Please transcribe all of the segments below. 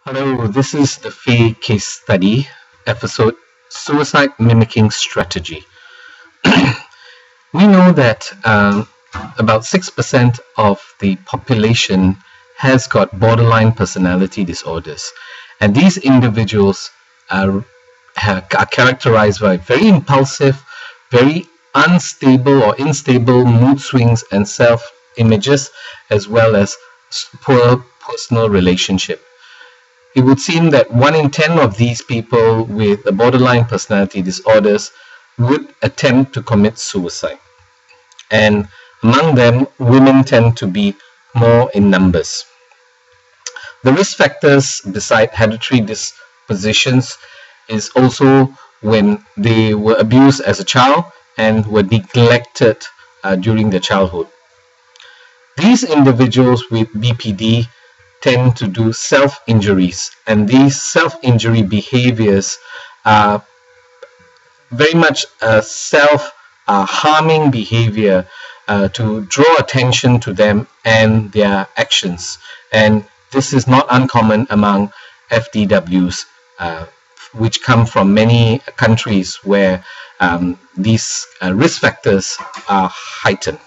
Hello, this is the Faye case study episode Suicide Mimicking Strategy. We know that about 6% of the population has got borderline personality disorders, and these individuals are characterized by very impulsive, very unstable or unstable mood swings and self images, as well as poor personal relationship. It would seem that 1 in 10 of these people with borderline personality disorders would attempt to commit suicide. And among them, women tend to be more in numbers. The risk factors beside hereditary dispositions is also when they were abused as a child and were neglected during their childhood. These individuals with BPD tend to do self-injuries, and these self-injury behaviors are very much a self-harming behavior to draw attention to them and their actions. And this is not uncommon among FDWs, which come from many countries where these risk factors are heightened.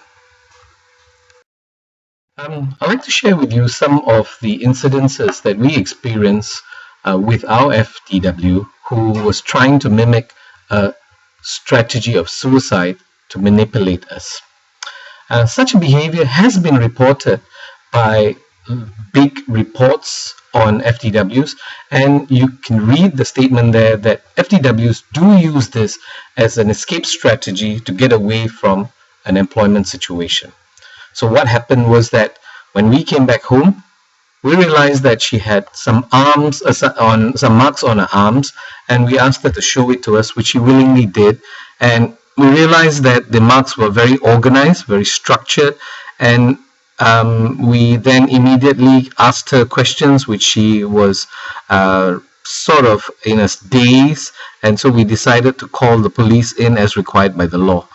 I'd like to share with you some of the incidences that we experience with our FDW who was trying to mimic a strategy of suicide to manipulate us. Such a behavior has been reported by big reports on FDWs, and you can read the statement there that FDWs do use this as an escape strategy to get away from an employment situation. So what happened was that when we came back home, we realized that she had some marks on her arms, and we asked her to show it to us, which she willingly did. And we realized that the marks were very organized, very structured, and we then immediately asked her questions, which she was sort of in a daze, and so we decided to call the police in as required by the law.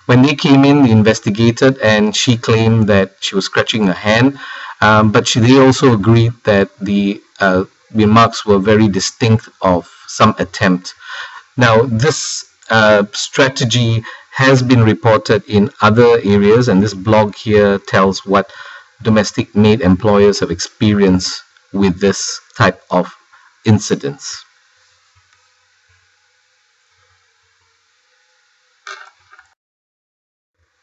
When they came in, they investigated, and she claimed that she was scratching her hand, but they also agreed that the remarks were very distinct of some attempt. Now, this strategy has been reported in other areas, and this blog here tells what domestic maid employers have experienced with this type of incidents.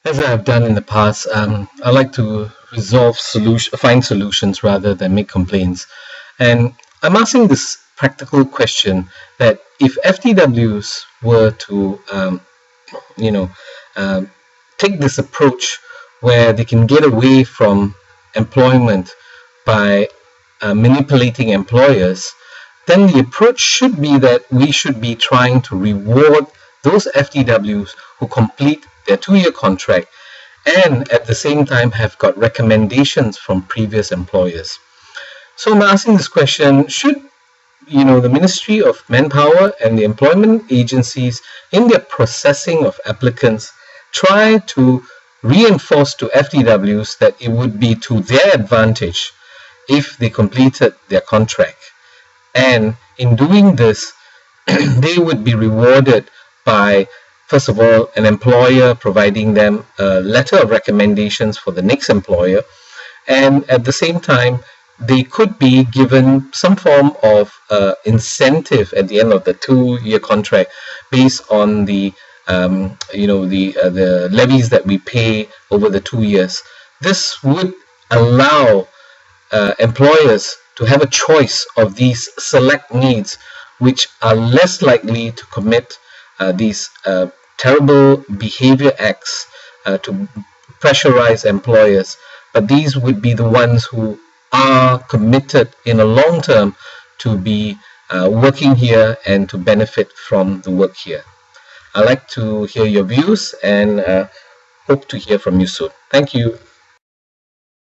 As I have done in the past, I like to find solutions rather than make complaints. And I'm asking this practical question that if FDWs were to, take this approach where they can get away from employment by manipulating employers, then the approach should be that we should be trying to reward those FDWs who complete their 2-year contract and at the same time have got recommendations from previous employers. So I'm asking this question, should the Ministry of Manpower and the employment agencies in their processing of applicants try to reinforce to FDWs that it would be to their advantage if they completed their contract, and in doing this they would be rewarded by, first of all, an employer providing them a letter of recommendations for the next employer, and at the same time they could be given some form of incentive at the end of the 2-year contract based on the levies that we pay over the 2 years. This would allow employers to have a choice of these select needs, which are less likely to commit these terrible behavior acts to pressurize employers, but these would be the ones who are committed in a long term to be working here and to benefit from the work here. I'd like to hear your views and hope to hear from you soon. Thank you.